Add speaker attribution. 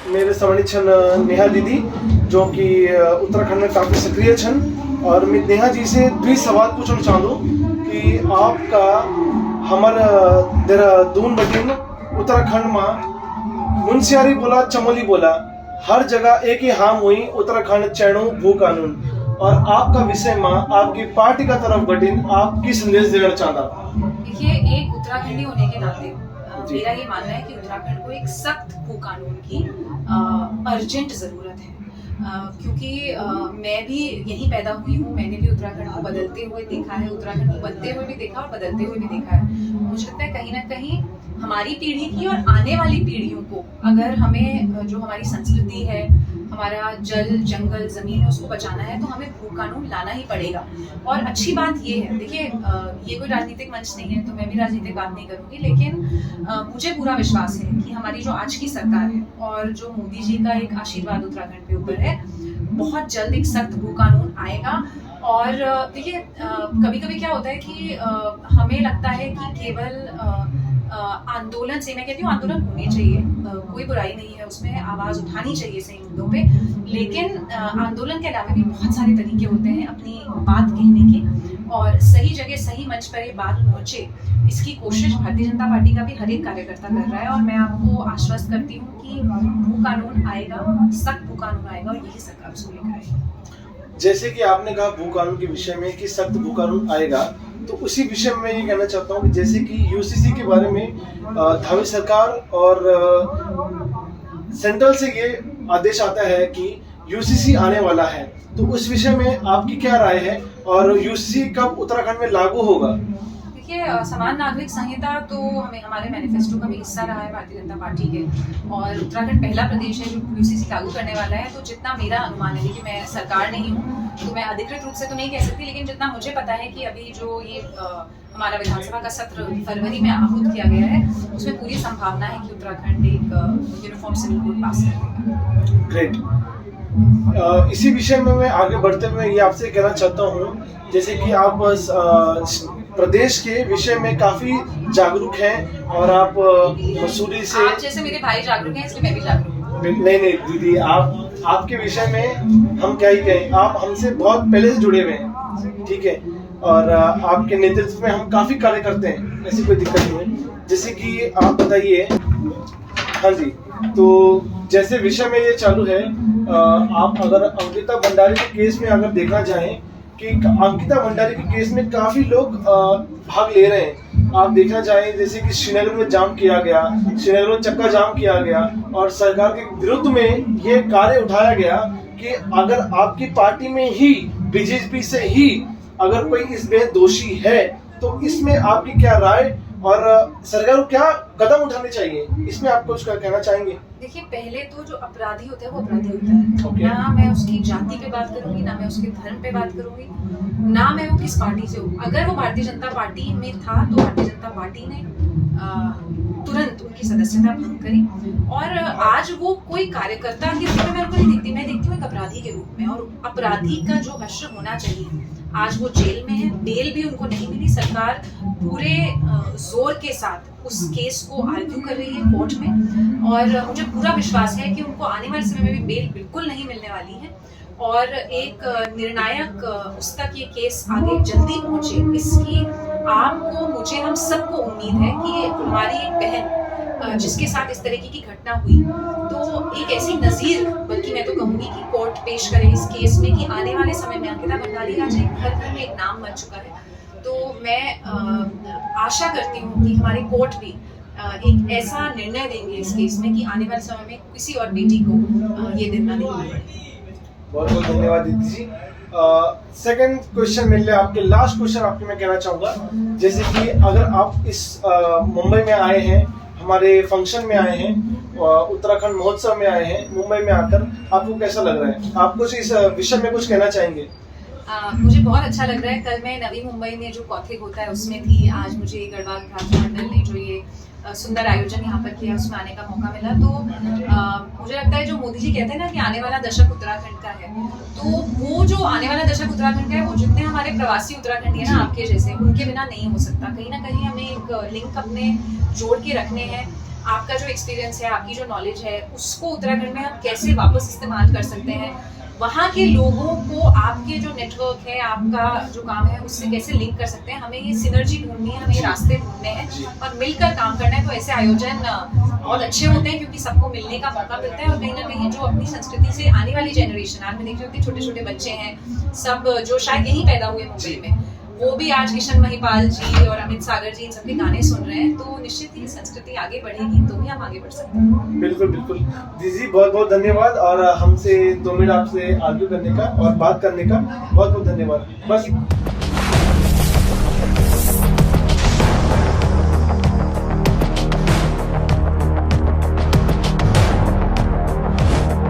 Speaker 1: मेरे समणी छन नेहा दीदी जो कि उत्तराखंड में काफ़ी सक्रिय छन और मैं नेहा जी से दुई सवाल पूछना चाहूँ कि आपका हमार देहरादून बटिन उत्तराखंड में मुंशियारी बोला चमोली बोला हर जगह एक ही हाम हुई उत्तराखंड चैणु भू कानून और आपका विषय में आपकी पार्टी का तरफ बटिन आप की संदेश देना चाहता?
Speaker 2: देखिए, एक उत्तराखंडी होने के नाते मेरा ये मानना है कि उत्तराखंड को एक सख्त भू कानून की अर्जेंट ज़रूरत है, क्योंकि मैं भी यहीं पैदा हुई हूँ। मैंने भी उत्तराखंड को बदलते हुए देखा है, उत्तराखंड को बनते हुए भी देखा और बदलते हुए भी देखा है। मुझे लगता है कहीं ना कहीं हमारी पीढ़ी की और आने वाली पीढ़ियों को अगर हमें जो हमारी संस्कृति है, हमारा जल जंगल जमीन है, उसको बचाना है तो हमें भू कानून लाना ही पड़ेगा। और अच्छी बात ये है, देखिए ये कोई राजनीतिक मंच नहीं है तो मैं भी राजनीतिक बात नहीं करूंगी, लेकिन मुझे पूरा विश्वास है कि हमारी जो आज की सरकार है और जो मोदी जी का एक आशीर्वाद उत्तराखंड के ऊपर है, बहुत जल्द एक सख्त भू कानून आएगा। और देखिए कभी कभी क्या होता है कि हमें लगता है कि केवल आंदोलन से, मैं कहती हूँ आंदोलन होने चाहिए, कोई बुराई नहीं है उसमें, आवाज उठानी चाहिए सही मुद्दों पे, लेकिन आंदोलन के अलावा भी बहुत सारे तरीके होते हैं अपनी बात कहने के, और सही जगह सही मंच पर ये बात पहुंचे, इसकी कोशिश भारतीय जनता पार्टी का भी हर एक कार्यकर्ता कर रहा है। और मैं आपको आश्वस्त करती हूँ कि भू कानून आएगा, सख्त भू कानून आएगा और यही सरकार उसको लेकर आएगी।
Speaker 1: जैसे कि आपने कहा भू कानून के विषय में कि सख्त भू कानून आएगा, तो उसी विषय में ये कहना चाहता हूँ कि जैसे कि यूसीसी के बारे में धामी सरकार और सेंट्रल से ये आदेश आता है कि यूसीसी आने वाला है, तो उस विषय में आपकी क्या राय है और यूसीसी कब उत्तराखंड में लागू होगा?
Speaker 2: देखिए, समान नागरिक संहिता तो हमें हमारे मैनिफेस्टो का भी हिस्सा रहा है भारतीय जनता पार्टी के, और उत्तराखंड पहला प्रदेश है जो यूसीसी लागू करने वाला है। तो जितना मेरा अनुमान है, देखिए मैं सरकार नहीं हूँ तो मैं अधिकृत रूप से तो नहीं कह सकती, लेकिन जितना मुझे पता है कि अभी जो ये हमारा विधानसभा का सत्र फरवरी में आहूत किया गया है, उसमें पूरी संभावना है कि उत्तराखंड एक यूनिफॉर्म सिविल कोड पास करेगा।
Speaker 1: ग्रेट। इसी विषय में मैं आगे बढ़ते हुए ये आपसे कहना चाहता हूँ, जैसे कि आप प्रदेश के विषय में काफी जागरूक हैं और आप मसूरी से,
Speaker 2: आप जैसे मेरे भाई जागरूक हैं इसलिए मैं भी जागरूक हूँ।
Speaker 1: नहीं दीदी, आपके विषय में हम क्या ही कहें, आप हमसे बहुत पहले से जुड़े हुए हैं, ठीक है, और आपके नेतृत्व में हम काफी कार्य करते हैं, ऐसी कोई दिक्कत नहीं है। जैसे कि आप बताइए। हाँ जी, तो जैसे विषय में ये चालू है, आप अगर अंकिता भंडारी के केस में अगर देखना चाहें कि अंकिता भंडारी के केस में काफी लोग भाग ले रहे हैं, आप देखना चाहें जैसे कि श्रीनगर में जाम किया गया, श्रीनगर में चक्का जाम किया गया और सरकार के विरुद्ध में ये कार्य उठाया गया कि अगर आपकी पार्टी में ही बीजेपी से ही अगर कोई इसमें दोषी है तो इसमें आपकी क्या राय और सरकार को क्या कदम उठाने चाहिए, इसमें आप कुछ कहना चाहेंगे?
Speaker 2: देखिए, पहले तो जो अपराधी होता है वो अपराधी होता है।
Speaker 1: Okay.
Speaker 2: ना मैं उसकी जाति पे बात करूंगी, ना मैं उसके धर्म पे बात करूंगी, ना मैं वो किस पार्टी से हूँ। अगर वो भारतीय जनता पार्टी में था तो भारतीय जनता पार्टी ने तुरंत उनकी सदस्यता भंग करी, और आज वो कोई कार्यकर्ता के रूप में मैं उनको नहीं देखती, मैं देखती हूँ एक अपराधी के रूप में। और अपराधी का जो हश्र होना चाहिए, आज वो जेल में है, बेल भी उनको नहीं मिली, सरकार पूरे जोर के साथ उस केस को आर्ग्यू कर रही है कोर्ट में, और मुझे पूरा विश्वास है कि उनको आने वाले समय में भी बेल बिल्कुल नहीं मिलने वाली है, और एक निर्णायक उस तक ये केस आगे जल्दी पहुंचे, इसकी आपको मुझे हम सबको उम्मीद है कि हमारी एक बहन जिसके साथ इस तरीके की घटना हुई, तो एक ऐसी नजीर, बल्कि मैं तो कहूंगी कि कोर्ट पेश करे इस केस में कि आने वाले समय में अंकिता भंडारी आज घर घर में एक नाम बन चुका है। तो मैं आशा करती हूँ कि हमारे कोर्ट भी एक ऐसा निर्णय देंगे इस केस में कि आने वाले समय में किसी और बेटी को ये दिन ना देखना पड़े।
Speaker 1: बहुत बहुत धन्यवाद दीदी जी। सेकंड क्वेश्चन मेरे लिए, आपके लास्ट क्वेश्चन आपके मैं कहना चाहूँगा, जैसे कि अगर आप इस मुंबई में आए हैं, हमारे फंक्शन में आए हैं, उत्तराखंड महोत्सव में आए हैं, मुंबई में आकर आपको कैसा लग रहा है? आप कुछ इस विषय में कुछ कहना चाहेंगे?
Speaker 2: मुझे बहुत अच्छा लग रहा है। कल मैं नवी मुंबई में जो कौथिग होता है उसमें थी, आज मुझे गढ़वाल भ्रातृ मंडल ने जो ये सुंदर आयोजन यहाँ पर किया उसमें आने का मौका मिला। तो मुझे लगता है जो मोदी जी कहते हैं ना कि आने वाला दशक उत्तराखंड का है, तो वो जो आने वाला दशक उत्तराखंड का है, वो जितने हमारे प्रवासी उत्तराखंडी है ना आपके जैसे, उनके बिना नहीं हो सकता। कहीं ना कहीं हमें एक लिंक अपने जोड़ के रखने हैं। आपका जो एक्सपीरियंस है, आपकी जो नॉलेज है, उसको उत्तराखंड में हम कैसे वापस इस्तेमाल कर सकते हैं, वहाँ के लोगों को आपके जो नेटवर्क है, आपका जो काम है, उससे कैसे लिंक कर सकते हैं। हमें ये सिनर्जी ढूंढनी है, हमें ये रास्ते ढूंढने हैं और मिलकर काम करना है। तो ऐसे आयोजन बहुत अच्छे होते हैं क्योंकि सबको मिलने का मौका मिलता है और कहीं ना कहीं जो अपनी संस्कृति से आने वाली जनरेशन, आज मैं देख रही हूँ कि छोटे छोटे बच्चे हैं सब जो शायद यहीं पैदा हुए मुंबई में, वो भी आज किशन महिपाल जी और अमित सागर जी इन सबके गाने सुन रहे हैं। तो निश्चित ही संस्कृति आगे बढ़ेगी तो ही हम आगे बढ़ सकते हैं।
Speaker 1: बिल्कुल बिल्कुल दीदी, बहुत बहुत धन्यवाद और हमसे 2 मिनट आपसे आर्ग्यू करने का और बात करने का बहुत बहुत धन्यवाद। बस